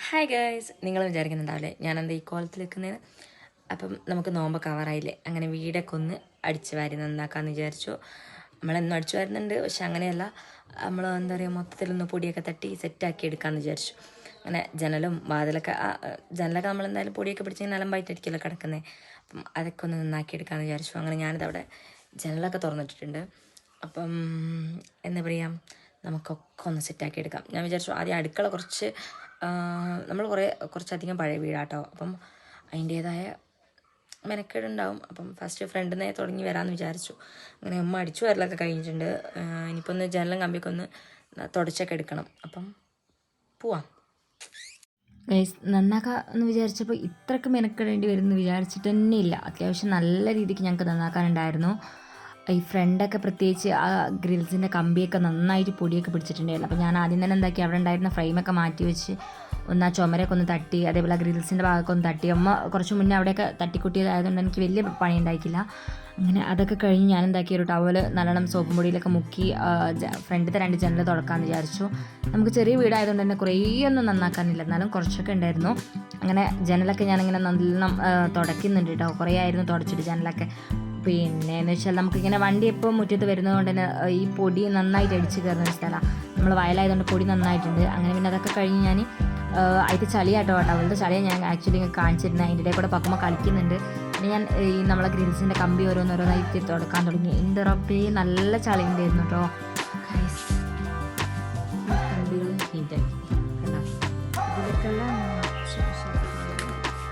Hi guys, നിങ്ങൾ വിചാരിക്കുന്നുണ്ടാവില്ലേ ഞാനെന്താ ഈ കോലത്തിൽ നിൽക്കുന്നതിന്. അപ്പം നമുക്ക് നോമ്പൊക്കെ ആവാറായില്ലേ, അങ്ങനെ വീടൊക്കെ ഒന്ന് അടിച്ച് വാരി നന്നാക്കാമെന്ന് വിചാരിച്ചു. നമ്മളെന്നും അടിച്ചു വരുന്നുണ്ട്, പക്ഷെ അങ്ങനെയല്ല, നമ്മൾ എന്താ പറയുക, മൊത്തത്തിലൊന്ന് പൊടിയൊക്കെ തട്ടി സെറ്റാക്കി എടുക്കാമെന്ന് വിചാരിച്ചു. അങ്ങനെ ജനലും വാതിലൊക്കെ നമ്മളെന്തായാലും പൊടിയൊക്കെ പിടിച്ച് നിലമ്പായിട്ടായിരിക്കുമല്ലോ കിടക്കുന്നത്. അപ്പം അതൊക്കെ ഒന്ന് നന്നാക്കി എടുക്കാമെന്ന് വിചാരിച്ചു. അങ്ങനെ ഞാനിതവിടെ ജനലൊക്കെ തുറന്നിട്ടിട്ടുണ്ട്. അപ്പം എന്താ പറയുക, നമുക്കൊക്കെ ഒന്ന് സെറ്റാക്കി എടുക്കാം. ഞാൻ വിചാരിച്ചു ആദ്യം അടുക്കള നമ്മൾ കുറച്ചധികം പഴയ വീടാട്ടോ. അപ്പം അതിൻ്റേതായ മെനക്കേടുണ്ടാവും. അപ്പം ഫസ്റ്റ് ഫ്രണ്ടിൽ നിന്നേ തുടങ്ങി വരാമെന്ന് വിചാരിച്ചു. അങ്ങനെ ഉമ്മ അടിച്ചു വരലൊക്കെ കഴിഞ്ഞിട്ടുണ്ട്. ഇനിയിപ്പോൾ ഒന്ന് ജനലും കമ്പിയൊക്കെ ഒന്ന് തുടച്ചൊക്കെ എടുക്കണം. അപ്പം പോവാം. നന്നാക്കാം എന്ന് വിചാരിച്ചപ്പോൾ ഇത്രയ്ക്ക് മെനക്കെടേണ്ടി വരുമെന്ന് വിചാരിച്ചിട്ട് തന്നെ ഇല്ല. അത്യാവശ്യം നല്ല രീതിക്ക് ഞങ്ങൾക്ക് നന്നാക്കാനുണ്ടായിരുന്നു. ഈ ഫ്രണ്ടൊക്കെ പ്രത്യേകിച്ച് ആ ഗ്രിൽസിൻ്റെ കമ്പിയൊക്കെ നന്നായിട്ട് പൊടിയൊക്കെ പിടിച്ചിട്ടുണ്ടായിരുന്നു. അപ്പോൾ ഞാൻ ആദ്യം തന്നെ എന്താക്കി, അവിടെ ഉണ്ടായിരുന്ന ഫ്രെയിമൊക്കെ മാറ്റി വെച്ച് ഒന്ന് ആ ചുമരൊക്കെ ഒന്ന് തട്ടി, അതേപോലെ ആ ഗ്രിൽസിൻ്റെ ഭാഗമൊക്കെ ഒന്ന് തട്ടി. അമ്മ കുറച്ച് മുന്നേ അവിടെയൊക്കെ തട്ടിക്കുട്ടിയതായതുകൊണ്ട് എനിക്ക് വലിയ പണി ഉണ്ടായിക്കില്ല. അങ്ങനെ അതൊക്കെ കഴിഞ്ഞ് ഞാൻ എന്താക്കി, ഒരു ടവൽ നല്ലോണം സോപ്പും പൊടിയിലൊക്കെ മുക്കി ഫ്രണ്ടിലത്തെ 2 ജനൽ തുറക്കാമെന്ന് വിചാരിച്ചു. നമുക്ക് ചെറിയ വീടായതുകൊണ്ട് തന്നെ കുറേ ഒന്നും നന്നാക്കാനില്ല, എന്നാലും കുറച്ചൊക്കെ ഉണ്ടായിരുന്നു. അങ്ങനെ ജനലൊക്കെ ഞാനിങ്ങനെ നല്ലോണം തുടയ്ക്കുന്നുണ്ട് കേട്ടോ. കുറേ ആയിരുന്നു തുടച്ചിട്ട് ജനലൊക്കെ. പിന്നെ എന്ന് വെച്ചാൽ നമുക്കിങ്ങനെ വണ്ടി എപ്പോൾ മുറ്റത്ത് വരുന്നത് കൊണ്ട് തന്നെ ഈ പൊടി നന്നായിട്ട് അടിച്ച് കയറുന്ന ഒരു സ്ഥലമാണ്. നമ്മൾ വയലായതുകൊണ്ട് പൊടി നന്നായിട്ടുണ്ട്. അങ്ങനെ പിന്നെ അതൊക്കെ കഴിഞ്ഞ് ഞാൻ അതിൽ ചളിയാട്ടോ അവളുടെ ചളിയെ ഞാൻ ആക്ച്വലി കാണിച്ചിരുന്നത്. അതിൻ്റെ ഇടയിൽ കൂടെ പക്കുമ്പോൾ കളിക്കുന്നുണ്ട്. പിന്നെ ഞാൻ ഈ നമ്മളെ ഗ്രിൽസിൻ്റെ കമ്പി ഓരോന്നോരോന്നായിട്ട് തുടക്കാൻ തുടങ്ങി. എൻ്റെ റബ്ബേ നല്ല ചളി ഉണ്ടായിരുന്നു കേട്ടോ. കമ്പികൾ നീറ്റാക്കി കണ്ടോ, ഇതിലേക്കുള്ള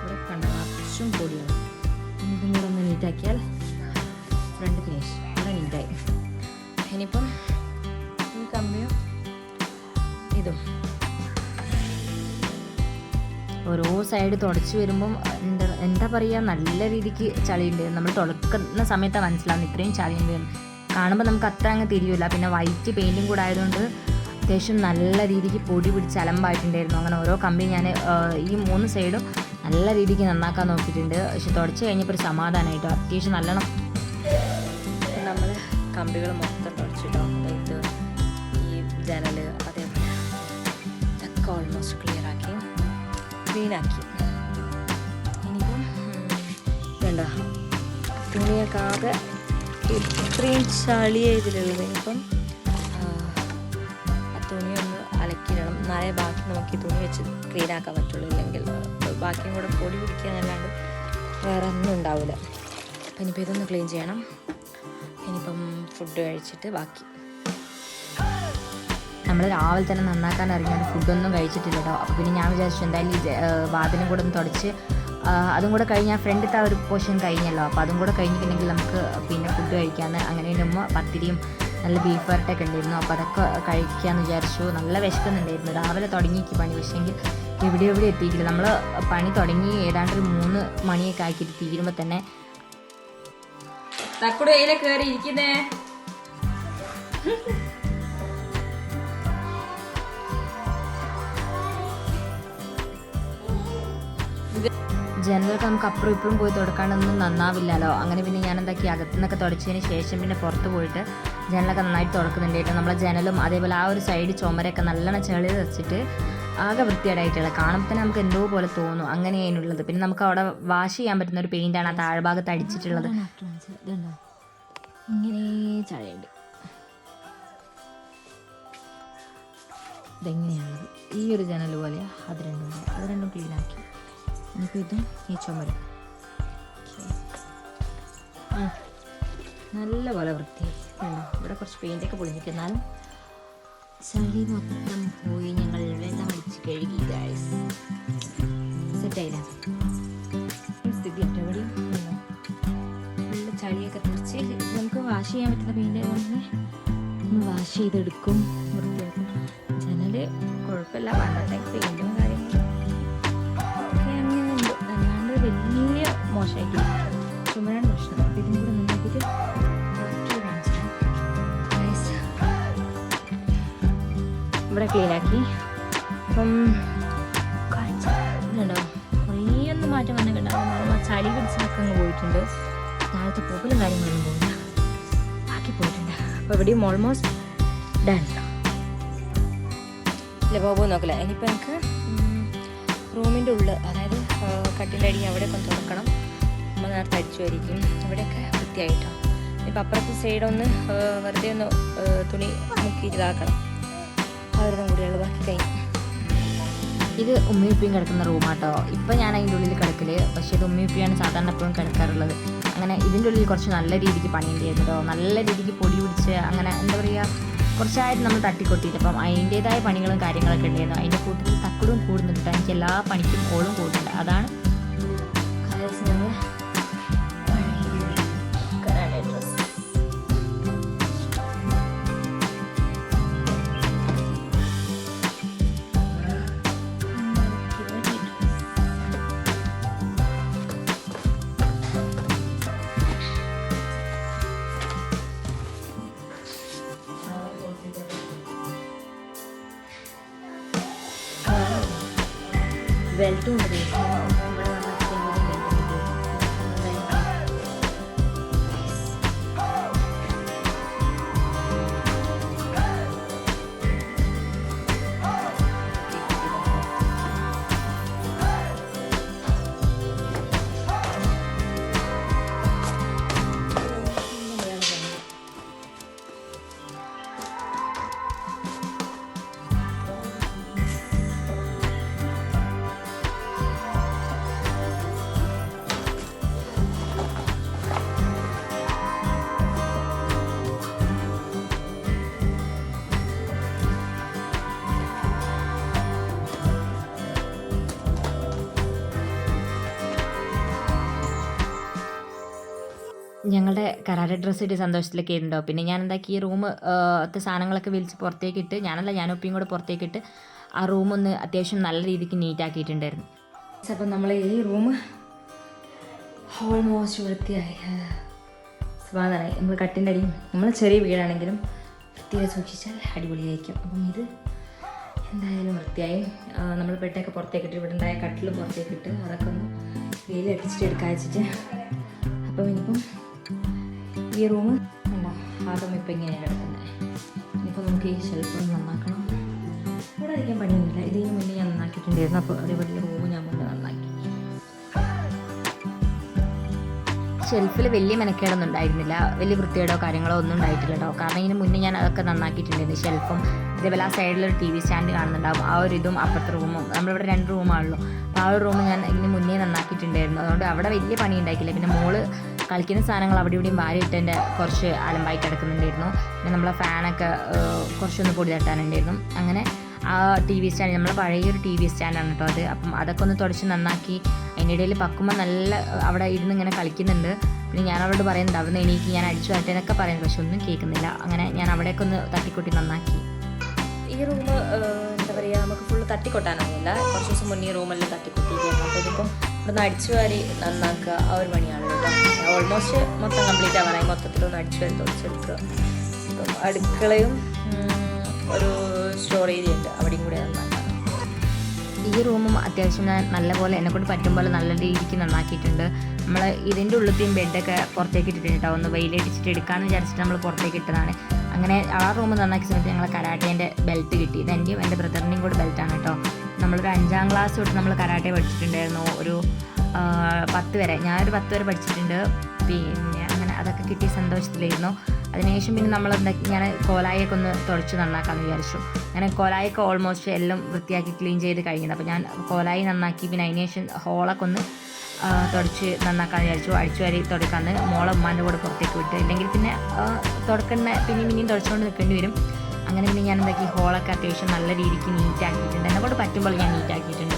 ഇവിടെ കണ്ടോ അച്ഛൻ പൊടിയാണ്. ഇതും കൂടെ ഒന്ന് നീറ്റാക്കിയാൽ ഫ്രണ്ട് ഫിനിഷ് ഇവിടെ നീറ്റായി. ഇനിയിപ്പം ഈ കമ്പിയും ഇതും ഓരോ സൈഡ് തുടച്ച് വരുമ്പം എന്താ പറയുക, നല്ല രീതിക്ക് ചളിയുണ്ട്. നമ്മൾ തുടക്കുന്ന സമയത്താണ് മനസ്സിലാവുന്നത് ഇത്രയും ചളിയുണ്ട്. കാണുമ്പോൾ നമുക്ക് അത്ര അങ്ങ് തിരിയില്ല. പിന്നെ വൈറ്റ് പെയിൻറ്റും കൂടെ ആയതുകൊണ്ട് അത്യാവശ്യം നല്ല രീതിക്ക് പൊടി പിടിച്ച് അലമ്പായിട്ടുണ്ടായിരുന്നു. അങ്ങനെ ഓരോ കമ്പി ഞാൻ ഈ 3 സൈഡും നല്ല രീതിക്ക് നന്നാക്കാൻ നോക്കിയിട്ടുണ്ട്. പക്ഷെ തുടച്ച് കഴിഞ്ഞപ്പോൾ ഒരു സമാധാനമായിട്ടോ. അത്യാവശ്യം നല്ലോണം നമ്മൾ കമ്പികൾ മൊത്തം തുടച്ചിട്ടോ. ഇത് ഈ ജനൽ അതേപോലെ ഇതൊക്കെ ഓൾമോസ്റ്റ് ക്ലിയറാക്കി ക്ലീനാക്കി. ഇനിയിപ്പം വേണ്ട തുണിയൊക്കെ ആകെ ഇത്രയും ചളിയ ഇതിലുള്ളത്. ഇനിയിപ്പം ആ തുണിയൊന്ന് അലക്കിയിടണം, എന്നാലേ ബാക്കി നമുക്ക് ഈ തുണി വെച്ച് ക്ലീനാക്കാൻ പറ്റുള്ളൂ. ഇല്ലെങ്കിൽ ബാക്കിയും കൂടെ പൊടി പിടിക്കാനല്ലാണ്ട് വേറെ ഒന്നും ഉണ്ടാവില്ല. അപ്പം ഇനിയിപ്പോൾ ഇതൊന്ന് ക്ലീൻ ചെയ്യണം. ഇനിയിപ്പം ഫുഡ് കഴിച്ചിട്ട് ബാക്കി. നമ്മൾ രാവിലെ തന്നെ നന്നാക്കാൻ ഇറങ്ങിയാണ്, ഫുഡൊന്നും കഴിച്ചിട്ടില്ല കേട്ടോ. അപ്പോൾ പിന്നെ ഞാൻ വിചാരിച്ചു എന്തായാലും ഈ വാതിലും കൂടെ ഒന്ന് തുടച്ച് അതും കൂടെ കഴിഞ്ഞാൽ ഫ്രണ്ടിലത്തെ ആ ഒരു പോർഷൻ കഴിഞ്ഞല്ലോ. അപ്പോൾ അതും കൂടെ കഴിഞ്ഞിട്ടുണ്ടെങ്കിൽ നമുക്ക് പിന്നെ ഫുഡ് കഴിക്കാമെന്ന്. അങ്ങനെ ഉമ്മ പത്തിരിയും നല്ല ബീഫ് വരട്ടൊക്കെ ഉണ്ടായിരുന്നു. അപ്പോൾ അതൊക്കെ കഴിക്കാമെന്ന് വിചാരിച്ചു. നല്ല വിശക്കുന്നുണ്ടായിരുന്നു. രാവിലെ തുടങ്ങിക്ക് പണി, പക്ഷേങ്കിൽ എവിടെ എത്തിയിട്ടില്ല. നമ്മൾ പണി തുടങ്ങി ഏതാണ്ട് ഒരു 3 മണിയൊക്കെ ആക്കിയിട്ട് തീരുമ്പോൾ തന്നെ തക്കുട് കയ്യിലെ കയറി ഇരിക്കുന്നേ. ജനലൊക്കെ നമുക്ക് അപ്പുറം ഇപ്പുറം പോയി തുടക്കാനൊന്നും നന്നാവില്ലല്ലോ. അങ്ങനെ പിന്നെ ഞാൻ എന്താക്കി, അകത്തുനിന്നൊക്കെ തുടച്ചതിന് ശേഷം പിന്നെ പുറത്ത് പോയിട്ട് ജനലൊക്കെ നന്നായിട്ട് തുടക്കുന്നുണ്ടായിരുന്നു. നമ്മളെ ജനലും അതേപോലെ ആ ഒരു സൈഡ് ചുമരൊക്കെ നല്ലോണം ചെളി വെച്ചിട്ട് ആകെ വൃത്തിയേടായിട്ടുള്ള കാണുമ്പോൾ തന്നെ നമുക്ക് എന്തോ പോലെ തോന്നും. അങ്ങനെയാണുള്ളത്. പിന്നെ നമുക്ക് അവിടെ വാഷ് ചെയ്യാൻ പറ്റുന്ന ഒരു പെയിൻ്റാണ് ആ താഴ്ഭാഗത്ത് അടിച്ചിട്ടുള്ളത്. ഇങ്ങനെ ചളിയുണ്ട്. ഇതെങ്ങനെയാണത്, ഈ ഒരു ജനൽ പോലെയാണ്. അത് രണ്ടും ക്ലീനാക്കി. ഇനിയിപ്പോൾ ഇതും ഈ ചുമരും നല്ല പോലെ വൃത്തിയായി. ഇവിടെ കുറച്ച് പെയിൻ്റൊക്കെ പൊളിഞ്ഞിട്ട്, എന്നാലും ചളി മൊത്തം പോയി. ഞങ്ങൾ വെള്ളം അടിച്ച് കഴുകി ഗൈസ്. സെറ്റായില്ല സ്ഥിതി എവിടെയും നല്ല ചളിയൊക്കെ തെറിച്ച്. നമുക്ക് വാഷ് ചെയ്യാൻ പറ്റുന്ന പെയിൻ്റ് ആയതുകൊണ്ട് ഒന്ന് വാഷ് ചെയ്തെടുക്കും, വൃത്തിയാക്കും. ജനൽ കുഴപ്പമില്ല, പണ്ടത്തെ പെയിൻറ്റും കാര്യങ്ങളും ഒക്കെ അങ്ങനെ ഉണ്ട്, അല്ലാണ്ട് വലിയ മോശമായിട്ടില്ല. ചുമരാണ് പ്രശ്നം. അപ്പോൾ ഇതും കൂടെ നന്നാക്കിയിട്ട് ഇവിടെ ക്ലീനാക്കി. അപ്പം ഇതുണ്ടോ, കുറേയൊന്നും മാറ്റം വന്നിട്ടുണ്ടാവും. ചളി പിടിച്ചതൊക്കെ അങ്ങ് പോയിട്ടുണ്ട്. താഴത്തെ പൂക്കലും കാര്യങ്ങളൊന്നും പോയില്ല, ബാക്കി പോയിട്ടുണ്ട്. അപ്പോൾ ഇവിടെയും ഓൾമോസ്റ്റ് ഡൺ. ഇല്ല പോകുമ്പോൾ നോക്കില്ല. ഇനിയിപ്പോൾ എനിക്ക് റൂമിൻ്റെ ഉള്ളിൽ, അതായത് കട്ടിൻ്റെ അടി അവിടെയൊക്കെ ഒന്ന് തുറക്കണം. നമ്മൾ നേരത്തെ അടിച്ചു വരിക്കും. ഇവിടെയൊക്കെ വൃത്തിയായിട്ടോ. ഇപ്പം അപ്പുറത്തെ സൈഡൊന്ന് വെറുതെ ഒന്ന് തുണി മുക്കിയിട്ട് ഇതാക്കണം. അവരുടെ കൂടെയുള്ള ബാക്കി കഴിഞ്ഞു. ഇത് ഉമ്മയും ഉപ്പയും കിടക്കുന്ന റൂമാട്ടോ. ഇപ്പം ഞാൻ അതിൻ്റെ ഉള്ളിൽ കിടക്കല്, പക്ഷേ ഇത് ഉമ്മയും ഉപ്പയാണ് സാധാരണ എപ്പോഴും കിടക്കാറുള്ളത്. അങ്ങനെ ഇതിൻ്റെ ഉള്ളിൽ കുറച്ച് നല്ല രീതിക്ക് പണിയുണ്ടായിരുന്നു കേട്ടോ. നല്ല രീതിക്ക് പൊടി പിടിച്ച് അങ്ങനെ എന്താ പറയുക, കുറച്ചായിട്ട് നമ്മൾ തട്ടിക്കൊട്ടിയിട്ട് അപ്പം അതിൻ്റേതായ പണികളും കാര്യങ്ങളൊക്കെ ഉണ്ടായിരുന്നു. അതിൻ്റെ കൂട്ടത്തിൽ തക്കടും കൂടുന്നുണ്ട്. എനിക്ക് എല്ലാ പണിക്കും ഓളും കൂടുന്നുണ്ട്. അതാണ് ബെൽറ്റും ഉണ്ട്. ഞങ്ങളുടെ കരാട്ടെ ഡ്രസ്സ് ഇട്ട് സന്തോഷത്തിലൊക്കെ ഉണ്ടോ. പിന്നെ ഞാൻ എന്താക്കി ഈ റൂം സാധനങ്ങളൊക്കെ വലിച്ച് പുറത്തേക്കിട്ട്, ഞാൻ ഒപ്പിയും കൂടെ പുറത്തേക്കിട്ട് ആ റൂമൊന്ന് അത്യാവശ്യം നല്ല രീതിക്ക് നീറ്റാക്കിയിട്ടുണ്ടായിരുന്നു. അപ്പം നമ്മൾ ഈ റൂം ഓൾമോസ്റ്റ് വൃത്തിയായി സമാധാനമായി. നമ്മൾ കട്ടിൻ്റെ അടിയും, നമ്മൾ ചെറിയ വീടാണെങ്കിലും വൃത്തിയായി സൂക്ഷിച്ചാൽ അടിപൊളിയായിരിക്കും. അപ്പം ഇത് എന്തായാലും വൃത്തിയായി. നമ്മൾ ബെഡൊക്കെ പുറത്തേക്കിട്ട്, ഇവിടെ ഉണ്ടായ കട്ടിൽ പുറത്തേക്കിട്ട് അതൊക്കെ ഒന്ന് വെയിലടിച്ചിട്ട് എടുക്കാൻ വെച്ചിട്ട്. അപ്പം ഇനിയിപ്പം ഈ റൂം ഉണ്ടോ, ആദ്യം ഇപ്പം ഇങ്ങനെയാണ് കിടക്കുന്നത്. ഇനിയിപ്പോൾ നമുക്ക് ഈ ഷെൽഫ് ഒന്ന് നന്നാക്കണം. ഇവിടെ അധികം പണിയൊന്നുമില്ല. ഇതിന് മുന്നേ ഞാൻ നന്നാക്കിയിട്ടുണ്ടായിരുന്നു. അപ്പോൾ അതേപോലെ ഈ റൂം ഞാൻ മുന്നേ നന്നാക്കി. ഷെൽഫിൽ വലിയ മെനക്കേടൊന്നും ഉണ്ടായിരുന്നില്ല, വലിയ വൃത്തികേടോ കാര്യങ്ങളോ ഒന്നും ഉണ്ടായിട്ടില്ല കേട്ടോ. കാരണം ഇതിന് മുന്നേ ഞാൻ അതൊക്കെ നന്നാക്കിയിട്ടുണ്ടായിരുന്നു. ഷെൽഫും ഇതേപോലെ ആ സൈഡിലൊരു TV സ്റ്റാൻഡ് കാണുന്നുണ്ടാവും. ആ ഒരു ഇതും അപ്പുറത്തെ റൂമും, നമ്മളിവിടെ 2 റൂമാണല്ലോ. അപ്പോൾ ആ ഒരു റൂം ഞാൻ ഇതിന് മുന്നേ നന്നാക്കിയിട്ടുണ്ടായിരുന്നു. അതുകൊണ്ട് അവിടെ വലിയ പണി ഉണ്ടാക്കില്ല. പിന്നെ മോള് കളിക്കുന്ന സാധനങ്ങൾ അവിടെ ഇവിടെയും വാരിയിട്ടതിൻ്റെ കുറച്ച് അലമ്പായി കിടക്കുന്നുണ്ടായിരുന്നു. പിന്നെ നമ്മളെ ഫാനൊക്കെ കുറച്ചൊന്ന് പൊടി തട്ടാനുണ്ടായിരുന്നു. അങ്ങനെ ആ TV സ്റ്റാൻഡ്, നമ്മളെ പഴയൊരു TV സ്റ്റാൻഡാണ് കേട്ടോ അത്. അപ്പം അതൊക്കെ ഒന്ന് തുടച്ച് നന്നാക്കി. അതിൻ്റെ ഇടയിൽ പക്കുമ്പോൾ നല്ല അവിടെ ഇരുന്ന് ഇങ്ങനെ കളിക്കുന്നുണ്ട്. പിന്നെ ഞാൻ അവരോട് പറയുന്നുണ്ട് അവിടെ നിന്ന് എണീക്ക്, ഞാൻ അടിച്ചു വരട്ടെ എന്നൊക്കെ പറയുന്നത്, പക്ഷെ ഒന്നും കേൾക്കുന്നില്ല. അങ്ങനെ ഞാൻ അവിടേക്ക് ഒന്ന് തട്ടിക്കൊട്ടി നന്നാക്കി. ഈ റൂം എന്താ പറയുക, നമുക്ക് ഫുള്ള് തട്ടിക്കൊട്ടാനൊന്നുമില്ല. കുറച്ച് ദിവസം മുന്നേ ഈ റൂമെല്ലാം തട്ടിക്കൊട്ടിയിരിക്കുന്നു. അപ്പോൾ ഇതിപ്പം ഇവിടുന്ന് അടിച്ചു വാരി നന്നാക്കുക ആ ഒരു പണിയാണ് കേട്ടോ. ഓൾമോസ്റ്റ് മൊത്തം കംപ്ലീറ്റ് ആവാനായി. മൊത്തത്തിലൊന്ന് അടിച്ചു വാരി തുടച്ചെടുക്കുക. ഇപ്പം അടുക്കളയും ഒരു സ്റ്റോറേജ് ഉണ്ട്, അവിടെയും കൂടെ നന്നാക്കാം. ഈ റൂമും അത്യാവശ്യം ഞാൻ നല്ലപോലെ എന്നെക്കൊണ്ട് പറ്റും പോലെ നല്ല രീതിക്ക് നന്നാക്കിയിട്ടുണ്ട്. നമ്മൾ ഇതിൻ്റെ ഉള്ളിലത്തെയും ബെഡൊക്കെ പുറത്തേക്ക് ഇട്ടിട്ടുണ്ട്. ഒന്ന് വെയിലടിച്ചിട്ട് എടുക്കാമെന്ന് വിചാരിച്ചിട്ട് നമ്മൾ പുറത്തേക്ക് ഇട്ടതാണ്. അങ്ങനെ ആ റൂം നന്നാക്കിയ സമയത്ത് ഞങ്ങൾ കരാട്ടേൻ്റെ ബെൽറ്റ് കിട്ടി. ഇത് എൻ്റെയും എൻ്റെ ബ്രദറിൻ്റെയും കൂടെ ബെൽറ്റാണ് കേട്ടോ. നമ്മളൊരു 5ാം ക്ലാസ് തൊട്ട് നമ്മൾ കരാട്ടെ പഠിച്ചിട്ടുണ്ടായിരുന്നു. ഒരു 10 വരെ, ഞാനൊരു 10 വരെ പഠിച്ചിട്ടുണ്ട്. പിന്നെ അങ്ങനെ അതൊക്കെ കിട്ടിയ സന്തോഷത്തിലായിരുന്നു. അതിനുശേഷം പിന്നെ നമ്മളെന്താക്കി, ഞാൻ കോലായൊക്കെ ഒന്ന് തുടച്ച് നന്നാക്കാമെന്ന് വിചാരിച്ചു. അങ്ങനെ കോലായൊക്കെ ഓൾമോസ്റ്റ് എല്ലാം വൃത്തിയാക്കി ക്ലീൻ ചെയ്ത് കഴിഞ്ഞത്. അപ്പോൾ ഞാൻ കോലായി നന്നാക്കി. പിന്നെ അതിനുശേഷം ഹോളൊക്കെ ഒന്ന് തുടച്ച് നന്നാക്കാമെന്ന് വിചാരിച്ചു. അടിച്ചു വരി തുടക്കാമെന്ന് മോളെ ഉമ്മാൻ്റെ കൂടെ പുറത്തേക്ക് വിട്ട്, ഇല്ലെങ്കിൽ പിന്നെ തുടക്കുന്ന പിന്നെയും തുടച്ചുകൊണ്ട് നിൽക്കേണ്ടി വരും. അങ്ങനെ പിന്നെ ഞാൻ എന്താക്കി, ഹോളൊക്കെ അത്യാവശ്യം നല്ല രീതിക്ക് നീറ്റാക്കിയിട്ടുണ്ട്. എന്നെക്കൊണ്ട് പറ്റുമ്പോൾ ഞാൻ നീറ്റാക്കിയിട്ടുണ്ട്.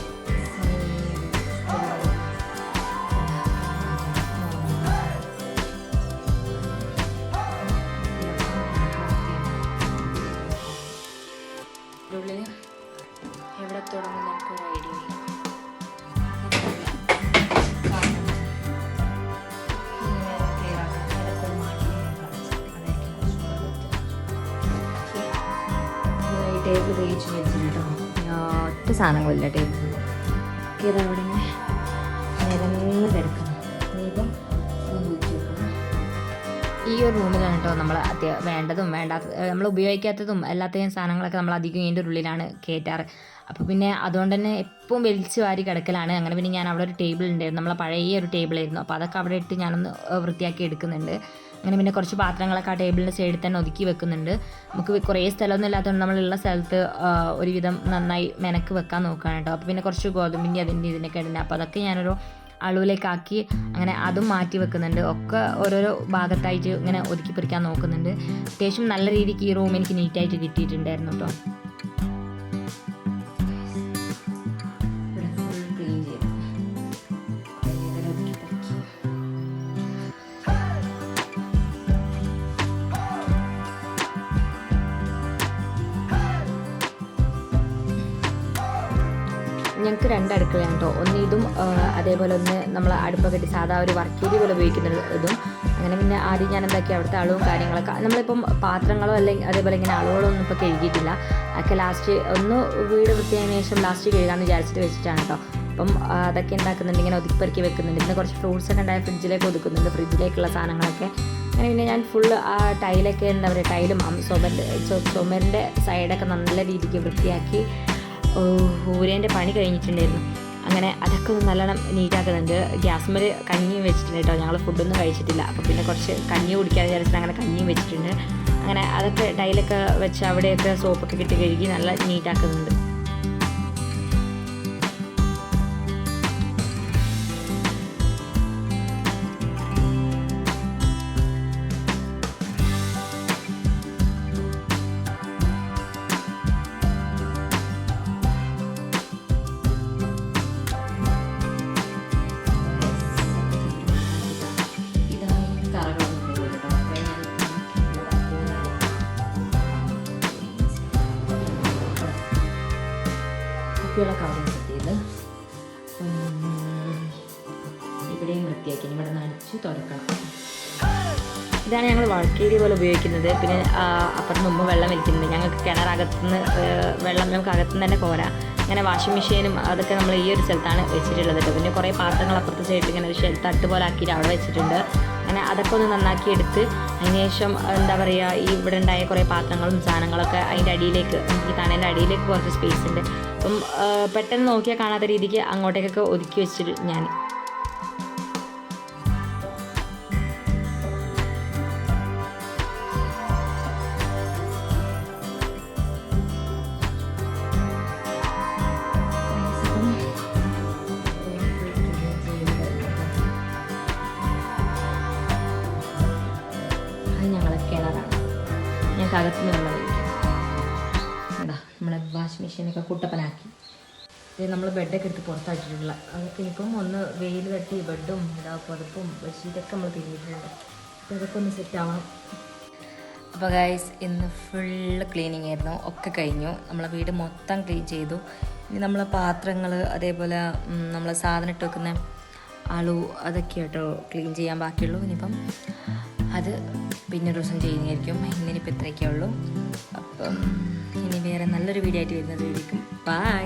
ഉള്ളിൽ എവിടെ തുടങ്ങുന്ന എനിക്കൊരു ഐഡിയ ഇല്ല. ടേബിൾ തേച്ച് വെച്ചിട്ടോ, ഒറ്റ സാധനങ്ങളില്ല ടേബിൾ. ഇത് അവിടെ ഇങ്ങനെ നിരന്ന് കിടക്കണം. ഇനിയിപ്പം ഈ ഒരു റൂമിലാണ് കേട്ടോ നമ്മൾ വേണ്ടതും വേണ്ടാത്തതും നമ്മൾ ഉപയോഗിക്കാത്തതും എല്ലാത്തെയും സാധനങ്ങളൊക്കെ നമ്മൾ അധികം ഇതിൻ്റെ ഉള്ളിലാണ് കയറ്റാറ്. അപ്പോൾ പിന്നെ അതുകൊണ്ട് തന്നെ എപ്പോഴും വലിച്ച് വാരി കിടക്കലാണ്. അങ്ങനെ പിന്നെ ഞാൻ അവിടെ ഒരു ടേബിൾ ഉണ്ടായിരുന്നു, നമ്മളെ പഴയ ഒരു ടേബിളായിരുന്നു. അപ്പോൾ അതൊക്കെ അവിടെ ഇട്ട് ഞാനൊന്ന് വൃത്തിയാക്കി എടുക്കുന്നുണ്ട്. അങ്ങനെ പിന്നെ കുറച്ച് പാത്രങ്ങളൊക്കെ ആ ടേബിളിൻ്റെ സൈഡിൽ തന്നെ ഒതുക്കി വെക്കുന്നുണ്ട്. നമുക്ക് കുറേ സ്ഥലമൊന്നും ഇല്ലാത്തതുകൊണ്ട് നമ്മളുള്ള സ്ഥലത്ത് ഒരുവിധം നന്നായി മെനക്ക് വെക്കാൻ നോക്കുകയാണ് കേട്ടോ. അപ്പോൾ പിന്നെ കുറച്ച് ഗോതമ്പിൻ്റെ അതിൻ്റെ ഇതിനൊക്കെ ഇടുന്നത്, അപ്പോൾ അതൊക്കെ ഞാനൊരു അളവിലേക്കാക്കി അങ്ങനെ അതും മാറ്റി വെക്കുന്നുണ്ട്. ഒക്കെ ഓരോരോ ഭാഗത്തായിട്ട് ഇങ്ങനെ ഒതുക്കി പറിക്കാൻ നോക്കുന്നുണ്ട്. അത്യാവശ്യം നല്ല രീതിക്ക് ഈ റൂം എനിക്ക് നീറ്റായിട്ട് കിട്ടിയിട്ടുണ്ടായിരുന്നു കേട്ടോ. ഞങ്ങൾക്ക് 2 അടുക്കളയാണ് കേട്ടോ. ഒന്ന് ഇതും അതേപോലെ ഒന്ന് നമ്മൾ അടുപ്പൊക്കെ കെട്ടി സാധാ ഒരു വർക്ക് ഏരിയ പോലെ ഉപയോഗിക്കുന്ന ഇതും. അങ്ങനെ പിന്നെ ആദ്യം ഞാൻ എന്താക്കി അവിടുത്തെ അളവും കാര്യങ്ങളൊക്കെ നമ്മളിപ്പം പാത്രങ്ങളോ അല്ലെങ്കിൽ അതേപോലെ ഇങ്ങനെ അളവുകളോ ഒന്നും ഇപ്പോൾ കഴുകിയിട്ടില്ല. അതൊക്കെ ലാസ്റ്റ് ഒന്ന് വീട് വൃത്തിയായതിനു ശേഷം ലാസ്റ്റ് കഴുകാമെന്ന് വിചാരിച്ചിട്ട് വെച്ചിട്ടാണ് കേട്ടോ. അപ്പം അതൊക്കെ ഉണ്ടാക്കുന്നുണ്ട്, ഇങ്ങനെ ഒതുക്കിപ്പെറുക്കി വെക്കുന്നുണ്ട്. പിന്നെ കുറച്ച് ഫ്രൂട്ട്സൊക്കെ ഉണ്ടായ ഫ്രിഡ്ജിലേക്ക് ഒതുക്കുന്നുണ്ട്, ഫ്രിഡ്ജിലേക്കുള്ള സാധനങ്ങളൊക്കെ. അങ്ങനെ പിന്നെ ഞാൻ ഫുള്ള് ആ ടൈലൊക്കെ എന്താ പറയുക, ടൈലും ചുമരിൻ്റെ സൈഡൊക്കെ നല്ല രീതിക്ക് വൃത്തിയാക്കി ഊരേൻ്റെ പണി കഴിഞ്ഞിട്ടുണ്ടായിരുന്നു. അങ്ങനെ അതൊക്കെ ഒന്ന് നല്ലോണം നീറ്റാക്കുന്നുണ്ട്. ഗ്യാസ്മേൽ കഞ്ഞിയും വെച്ചിട്ടുണ്ട് കേട്ടോ. ഞങ്ങൾ ഫുഡൊന്നും കഴിച്ചിട്ടില്ല, അപ്പോൾ പിന്നെ കുറച്ച് കഞ്ഞി കുടിക്കാമെന്ന് വിചാരിച്ചിട്ട് അങ്ങനെ കഞ്ഞിയും വെച്ചിട്ടുണ്ട്. അങ്ങനെ അതൊക്കെ ടൈലൊക്കെ വെച്ച് അവിടെയൊക്കെ സോപ്പൊക്കെ കിട്ടി കഴുകി നല്ല നീറ്റാക്കുന്നുണ്ട്. കുപ്പികളൊക്കെ അവിടെ സെറ്റ് ചെയ്ത് ഇവിടെയും വൃത്തിയാക്കി ഇവിടെ നടിച്ച് തുടക്കണം. ഇതാണ് ഞങ്ങൾ വഴക്കേരി പോലെ ഉപയോഗിക്കുന്നത്. പിന്നെ അപ്പുറത്ത് മുമ്പ് വെള്ളം വലിക്കുന്നുണ്ട്. ഞങ്ങൾക്ക് കിണറകത്തുനിന്ന് വെള്ളം നമുക്ക് അകത്തുനിന്ന് തന്നെ പോരാ. അങ്ങനെ വാഷിംഗ് മെഷീനും അതൊക്കെ നമ്മൾ ഈ ഒരു സ്ഥലത്താണ് വെച്ചിട്ടുള്ളത് കേട്ടോ. പിന്നെ കുറേ പാത്രങ്ങൾ അപ്പുറത്തെ സൈഡിൽ ഇങ്ങനെ ഒരു തട്ട് പോലെ ആക്കിയിട്ട് അവിടെ വെച്ചിട്ടുണ്ട്. അങ്ങനെ അതൊക്കെ ഒന്ന് നന്നാക്കി എടുത്ത് അതിന് ശേഷം എന്താ പറയുക, ഈ ഇവിടെ ഉണ്ടായ കുറേ പാത്രങ്ങളും സാധനങ്ങളൊക്കെ അതിൻ്റെ അടിയിലേക്ക്, ഈ തണേൻ്റെ അടിയിലേക്ക് കുറച്ച് സ്പേസ് ഉണ്ട്. അപ്പം പെട്ടെന്ന് നോക്കിയാൽ കാണാത്ത രീതിക്ക് അങ്ങോട്ടേക്കൊക്കെ ഒതുക്കി വെച്ചിട്ട് ഞാൻ ഞങ്ങൾക്ക് അകത്തുനിന്ന് വെള്ളം കഴിക്കും. എന്താ നമ്മളെ വാഷിംഗ് മെഷീനൊക്കെ കുട്ടപ്പനാക്കി നമ്മൾ ബെഡൊക്കെ എടുത്ത് പുറത്താക്കിയിട്ടുള്ള അതൊക്കെ ഇപ്പം ഒന്ന് വെയിൽ തട്ടി ബെഡും പുതപ്പും ബെഡ്ഷീറ്റൊക്കെ നമ്മൾ തിരിഞ്ഞിട്ടുണ്ട്. അപ്പോൾ അതൊക്കെ ഒന്ന് സെറ്റ് ആവണം. അപ്പോൾ ഗൈസ് ഇന്ന് ഫുള്ള് ക്ലീനിങ് ആയിരുന്നു, ഒക്കെ കഴിഞ്ഞു. നമ്മളെ വീട് മൊത്തം ക്ലീൻ ചെയ്തു. ഇനി നമ്മളെ പാത്രങ്ങൾ അതേപോലെ നമ്മൾ സാധനം ഇട്ട് വെക്കുന്ന അളു അതൊക്കെ കേട്ടോ ക്ലീൻ ചെയ്യാൻ ബാക്കിയുള്ളൂ. ഇനിയിപ്പം അത് പിന്നെ ഒരു ദിവസം ചെയ്യുന്നതായിരിക്കും. ഇന്നിനിപ്പോൾ ഇത്രയൊക്കെ ഉള്ളൂ. അപ്പം ഇനി വേറെ നല്ലൊരു വീഡിയോ ആയിട്ട് വരുന്നത്. ബൈ.